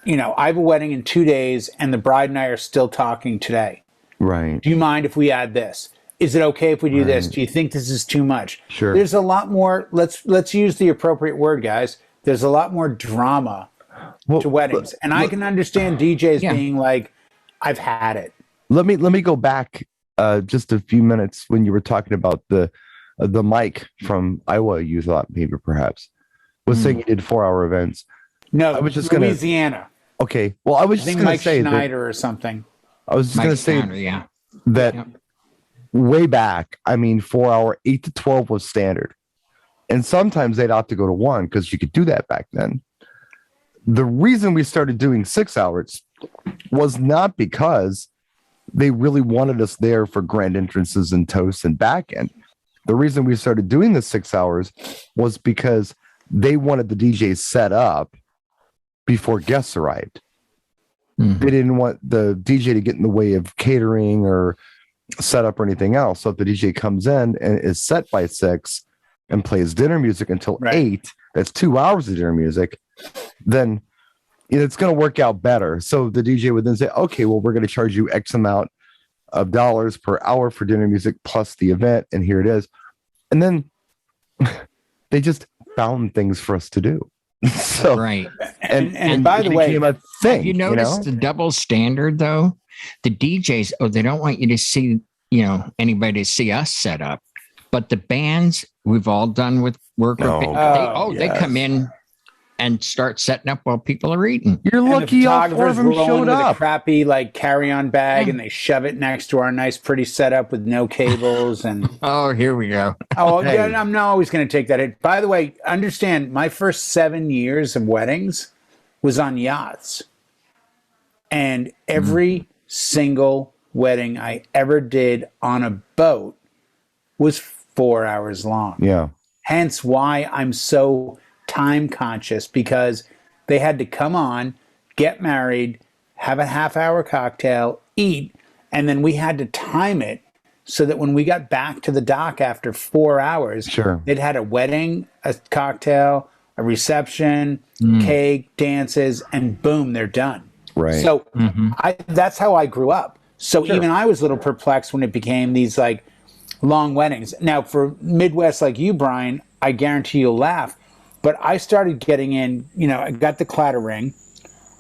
You know, I have a wedding in 2 days and the bride and I are still talking today. Right. Do you mind if we add this? Is it okay if we do this? Do you think this is too much? Sure. There's a lot more. Let's use the appropriate word, guys. There's a lot more drama to weddings, and I can understand DJs being like, "I've had it." Let me go back just a few minutes when you were talking about the Mike from Iowa. You thought maybe perhaps was saying you did 4-hour events. No, I was just Louisiana. Okay. Well, I was just going to say Schneider or something. I was just going to say that way back, I mean, 4-hour, 8 to 12 was standard. And sometimes they'd opt to go to 1 because you could do that back then. The reason we started doing 6 hours was not because they really wanted us there for grand entrances and toasts and back end. The reason we started doing the 6 hours was because they wanted the DJ set up before guests arrived. They didn't want the DJ to get in the way of catering or setup or anything else. So if the DJ comes in and is set by 6 and plays dinner music until 8, that's 2 hours of dinner music, then it's going to work out better. So the DJ would then say, okay, well, we're going to charge you X amount of dollars per hour for dinner music plus the event. And here it is. And then they just found things for us to do. So, and by the way, a thing, have you noticed the double standard though? The DJs, they don't want you to see, anybody to see us set up, but the bands we've all done with work. They come in and start setting up while people are eating. You're lucky all four of them showed up. With a crappy like carry-on bag, and they shove it next to our nice, pretty setup with no cables. And oh, here we go. Oh, hey. Yeah, I'm not always going to take that hit. By the way, understand my first 7 years of weddings was on yachts, and every single wedding I ever did on a boat was 4 hours long. Yeah. Hence why I'm so time conscious, because they had to come on, get married, have a half-hour cocktail, eat, and then we had to time it so that when we got back to the dock after 4 hours, they'd had a wedding, a cocktail, a reception, cake, dances, and boom, they're done. Right. So that's how I grew up. So even I was a little perplexed when it became these like long weddings. Now for Midwest like you, Brian, I guarantee you'll laugh. But I started getting in, I got the clatter ring.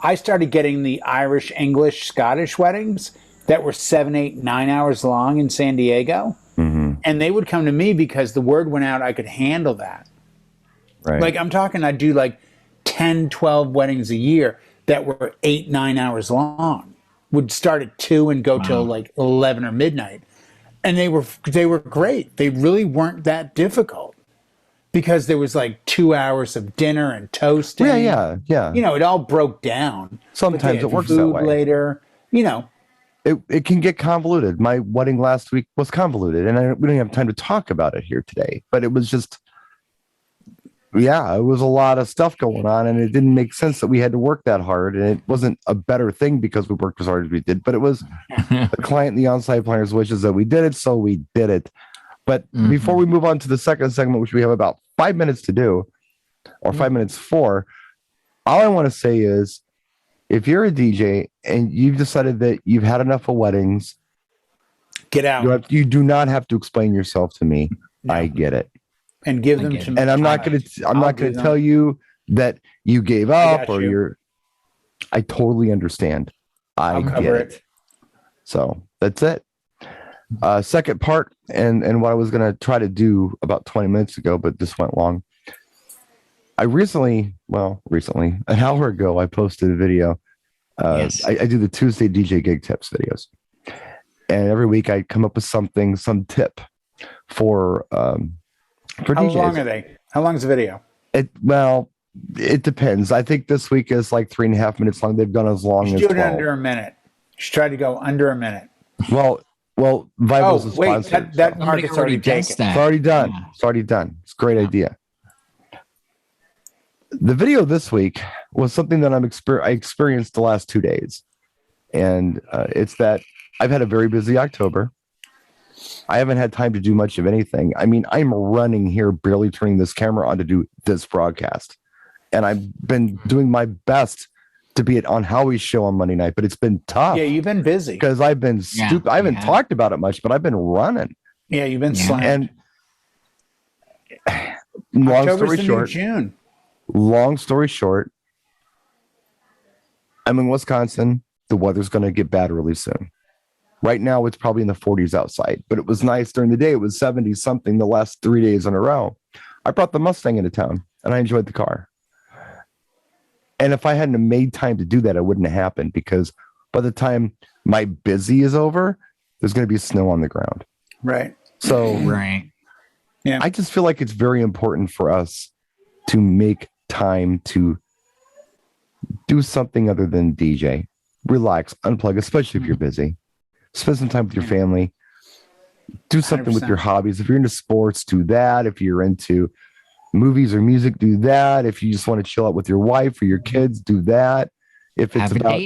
I started getting the Irish, English, Scottish weddings that were 7, 8, 9 hours long in San Diego. Mm-hmm. And they would come to me because the word went out I could handle that. Right. Like I'm talking, I'd do like 10, 12 weddings a year that were 8, 9 hours long. Would start at 2 and go till like 11 or midnight. And they were great. They really weren't that difficult. Because there was like 2 hours of dinner and toasting. Yeah. It all broke down. Sometimes it works that way. Later, It can get convoluted. My wedding last week was convoluted, and we don't have time to talk about it here today. But it was just, it was a lot of stuff going on, and it didn't make sense that we had to work that hard. And it wasn't a better thing because we worked as hard as we did, but it was the client and the on-site planner's wishes that we did it, so we did it. But before we move on to the second segment, which we have about 5 minutes to do, or 5 minutes for, all I want to say is, if you're a DJ and you've decided that you've had enough of weddings, get out. You do not have to explain yourself to me. No. I get it. And give them to me. And I'm not going to tell you that you gave up or you're. I totally understand. I get it. So that's it. Second part, and what I was going to try to do about 20 minutes ago, but this went long. I recently, an hour ago, I posted a video. I do the Tuesday DJ gig tips videos. And every week I come up with some tip for DJs. How long are they? How long is the video? It depends. I think this week is like 3.5 minutes long. They've gone as long as 12. Do it under a minute. Just try to go under a minute. Well, Vibo's a sponsor. That market's already taken. It's already done. Yeah. It's already done. It's a great idea. The video this week was something that I experienced the last 2 days. And it's that I've had a very busy October. I haven't had time to do much of anything. I mean, I'm running here, barely turning this camera on to do this broadcast. And I've been doing my best to be on Howie's show on Monday night, but it's been tough. Yeah, you've been busy. Because I've been stupid. I haven't talked about it much, but I've been running. Yeah, you've been slammed. And long story short, I'm in Wisconsin. The weather's going to get bad really soon. Right now, it's probably in the 40s outside, but it was nice during the day. It was 70 something the last 3 days in a row. I brought the Mustang into town, and I enjoyed the car. And if I hadn't made time to do that, it wouldn't have happened, because by the time my busy is over, there's going to be snow on the ground. Right. So yeah, I just feel like it's very important for us to make time to do something other than DJ. Relax, unplug, especially if you're busy. Spend some time with your family. Do something 100%. With your hobbies. If you're into sports, do that. If you're into movies or music, do that. If you just want to chill out with your wife or your kids, do that. If it's about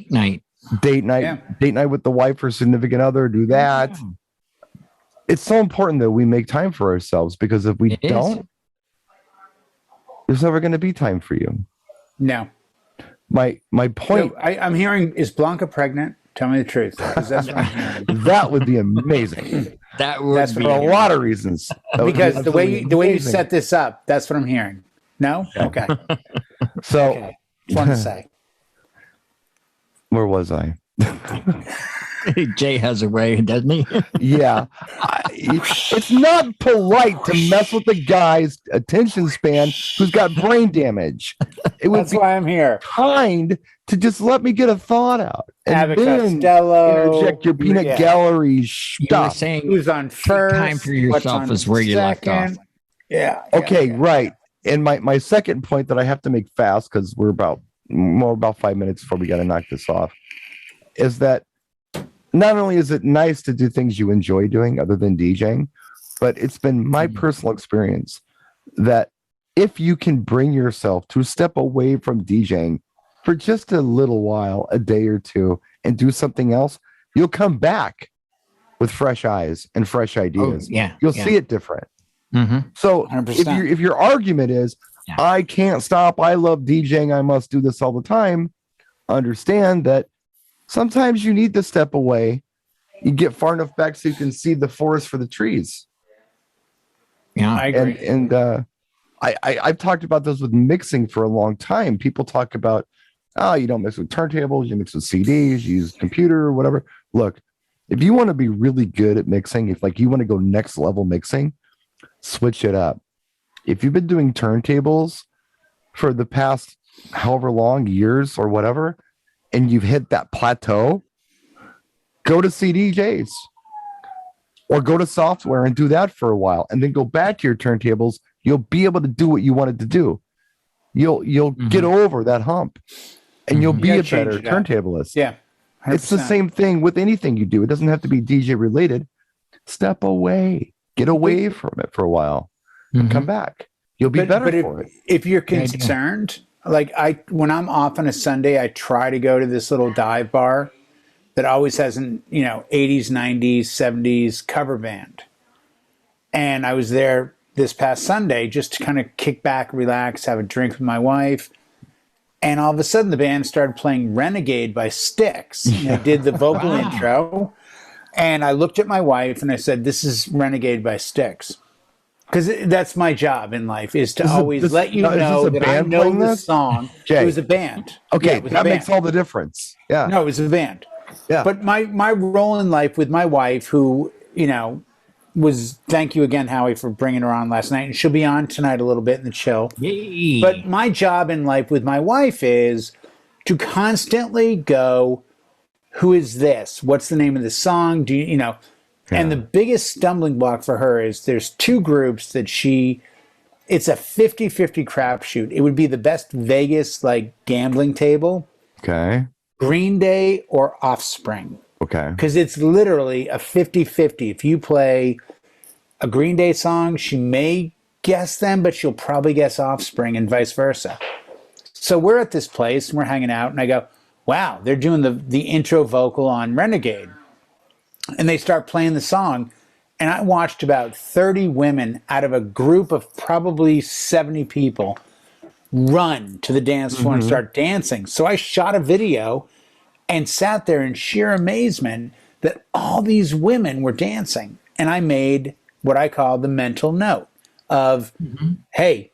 date night with the wife or significant other, do that. Yeah. It's so important that we make time for ourselves, because if we don't, there's never going to be time for you. No. My point. So I'm hearing, is Blanca pregnant? Tell me the truth, because that's what I'm hearing. That would be amazing. That's for a lot of reasons. Because the way you set this up, that's what I'm hearing. No? Okay. So, fun to say. Where was I? Jay has a way, doesn't he? Yeah. It's not polite to mess with the guy's attention span who's got brain damage. it would That's be why I'm here. kind to just let me get a thought out. And Have a then Costello. interject your peanut gallery You were stuff. saying Who's on first? time for yourself is where you left off. Yeah. Okay, right. And my second point that I have to make fast, because we're about 5 minutes before we got to knock this off, is that not only is it nice to do things you enjoy doing other than DJing, but it's been my personal experience that if you can bring yourself to step away from DJing for just a little while, a day or two, and do something else, you'll come back with fresh eyes and fresh ideas. You'll see it different. So 100%. If your argument is, I can't stop, I love DJing, I must do this all the time, understand that sometimes you need to step away. You get far enough back so you can see the forest for the trees. Yeah, I agree. And I've talked about this with mixing for a long time. People talk about, you don't mix with turntables, you mix with CDs, you use computer or whatever. Look, if you want to be really good at mixing, if like you want to go next level mixing, switch it up. If you've been doing turntables for the past however long, years or whatever, and you've hit that plateau, go to CDJs or go to software and do that for a while, and then go back to your turntables. You'll be able to do what you wanted to do. You'll get over that hump, and you'll be a better turntablist. Yeah, 100%. It's the same thing with anything you do. It doesn't have to be DJ related. Step away, get away from it for a while, and come back. You'll be better for it. If you're concerned, like when I'm off on a Sunday, I try to go to this little dive bar that always has an 80s, 90s, 70s cover band. And I was there this past Sunday just to kind of kick back, relax, have a drink with my wife. And all of a sudden the band started playing Renegade by Styx. They did the vocal intro. And I looked at my wife and I said, this is Renegade by Styx. Because that's my job in life, is to always let you know that I know the song. Jay. It was a band. Okay, that makes all the difference. Yeah. No, it was a band. Yeah. But my role in life with my wife, who, was, thank you again, Howie, for bringing her on last night. And she'll be on tonight a little bit in the chill. Yay. But my job in life with my wife is to constantly go, who is this? What's the name of the song? Do you know? And the biggest stumbling block for her is there's two groups that it's a 50-50 crapshoot. It would be the best Vegas gambling table. Okay. Green Day or Offspring. Okay. Because it's literally a 50-50. If you play a Green Day song, she may guess them, but she'll probably guess Offspring and vice versa. So we're at this place and we're hanging out and I go, wow, they're doing the intro vocal on Renegade. And they start playing the song. And I watched about 30 women out of a group of probably 70 people run to the dance floor and start dancing. So I shot a video and sat there in sheer amazement that all these women were dancing. And I made what I call the mental note of, hey,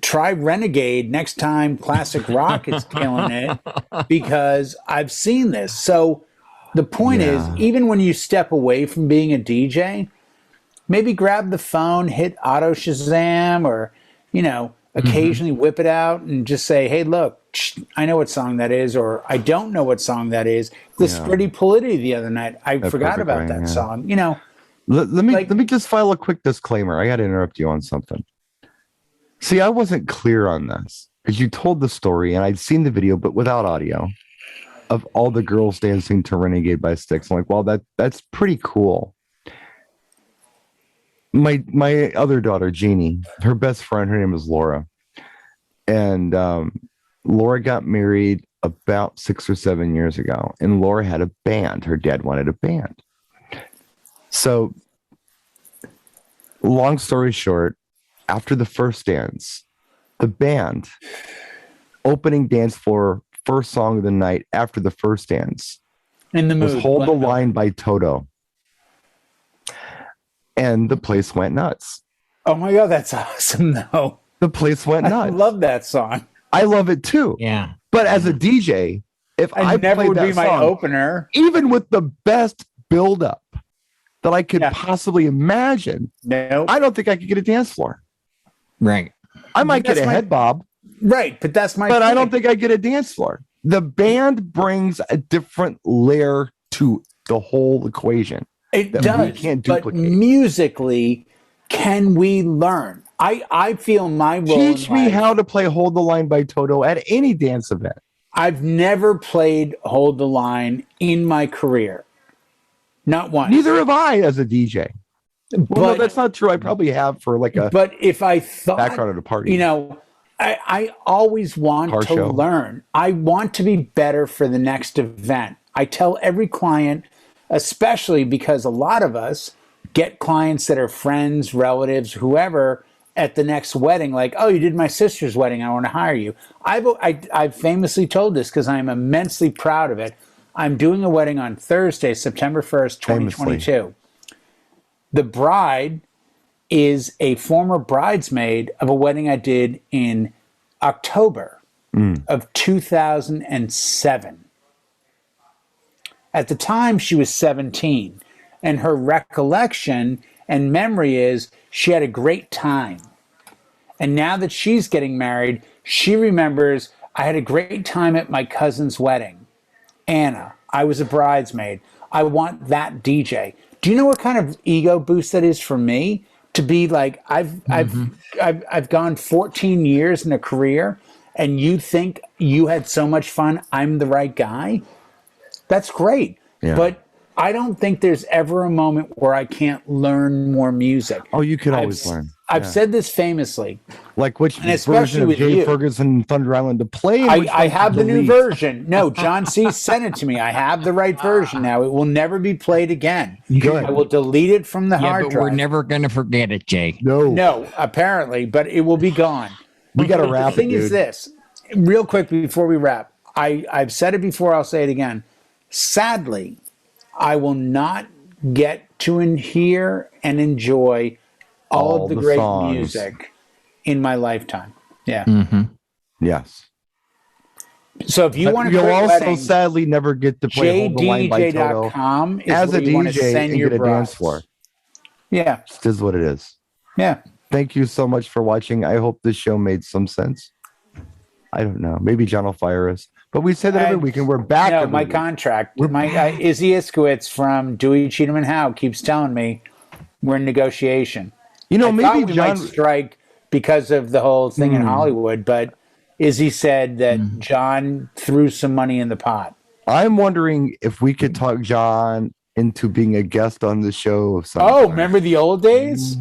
try Renegade next time Classic Rock is killing it, because I've seen this. So the point is, even when you step away from being a DJ, maybe grab the phone, hit Auto Shazam, or, occasionally whip it out and just say, hey, look, I know what song that is, or I don't know what song that is. The Scritti Politti the other night, I forgot about that song. Let me just file a quick disclaimer. I got to interrupt you on something. See, I wasn't clear on this because you told the story and I'd seen the video, but without audio, of all the girls dancing to Renegade by Styx. I'm like, well, that's pretty cool. My other daughter, Jeannie, her best friend, her name is Laura. And Laura got married about 6 or 7 years ago. And Laura had a band. Her dad wanted a band. So, long story short, after the first dance, the band, opening dance floor, first song of the night after the first dance, was Hold the Line by Toto. And the place went nuts. Oh my God, that's awesome, though. The place went nuts. I love that song. I love it too. Yeah. But as a DJ, if I never played would that be my song, opener, even with the best buildup that I could possibly imagine, I don't think I could get a dance floor. Right. I might get a head bob. Right, but that's my. But I don't think I get a dance floor. The band brings a different layer to the whole equation. It that does. we can't duplicate. But musically, can we learn? I feel my role. Teach me how to play "Hold the Line" by Toto at any dance event. I've never played "Hold the Line" in my career. Not once. Neither have I as a DJ. Well, But no, that's not true. I probably have for like a But if I thought, background at a party. you know, I always want Car to show. learn. I want to be better for the next event. I tell every client, especially because a lot of us get clients that are friends, relatives, whoever at the next wedding, like, oh, you did my sister's wedding, I want to hire you. I've famously told this because I'm immensely proud of it. I'm doing a wedding on Thursday, September 1st, 2022. The bride is a former bridesmaid of a wedding I did in October of 2007. At the time, she was 17, and her recollection and memory is she had a great time. And now that she's getting married, she remembers, I had a great time at my cousin's wedding. Anna, I was a bridesmaid. I want that DJ. Do you know what kind of ego boost that is for me? To be like, I've gone 14 years in a career, and you think you had so much fun, I'm the right guy? That's great. Yeah. But I don't think there's ever a moment where I can't learn more music. Oh, you can always learn. I've said this famously. Like which And especially version of with Jay you. Ferguson Thunder Island to play? and which I one have to the new delete? version. No, John C. sent it to me. I have the right version now. It will never be played again. Good. I will delete it from the Yeah, hard but drive. we're never going to forget it, Jay. No, apparently, but it will be gone. We got to wrap The thing it, dude. is this, real quick before we wrap, I've said it before, I'll say it again. Sadly, I will not get to hear and enjoy all of the great songs. music in my lifetime. Yeah. Yes. So if you But want to you'll quit also wedding, sadly never get to play Hold the Line by Toto JDJ.com is as where a you want to DJ send and your get a dance brides. floor. Yeah. This is what it is. Yeah. Thank you so much for watching. I hope this show made some sense. I don't know. Maybe John will fire us. But we say that every week, and we're back. No, every my week. contract. My guy, Izzy Iskowitz from Dewey, Cheatham, and Howe keeps telling me we're in negotiation. You know, I maybe thought we John. might strike because of the whole thing in Hollywood, but Izzy said that John threw some money in the pot. I'm wondering if we could talk John into being a guest on the show. Oh, remember the old days?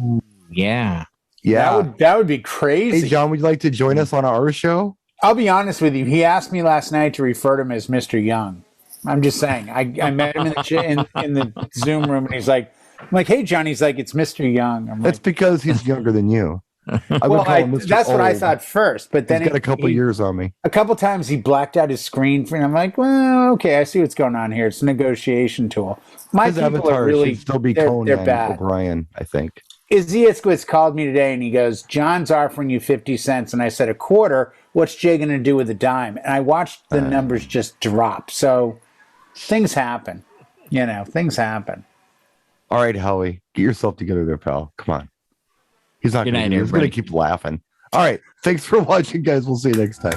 Yeah. Yeah. That would be crazy. Hey, John, would you like to join us on our show? I'll be honest with you. He asked me last night to refer to him as Mr. Young. I'm just saying. I met him in the Zoom room, and he's like, I'm like, hey, John. He's like, it's Mr. Young. I'm That's like, because he's younger than you. I would call him Mr. that's what I Old. thought first. But then He's got a couple years on me. A couple times he blacked out his screen, and I'm like, well, okay, I see what's going on here. It's a negotiation tool. My His people avatar are really, should still be they're Conan bad. O'Brien, I think. Izzy Iskowitz called me today, and he goes, John's offering you 50 cents. And I said, a quarter? What's Jay going to do with a dime? And I watched the numbers just drop. So things happen. You know, things happen. All right, Howie, get yourself together there, pal. Come on. He's not Good going night, to. He's going to everybody. keep laughing. All right. Thanks for watching, guys. We'll see you next time.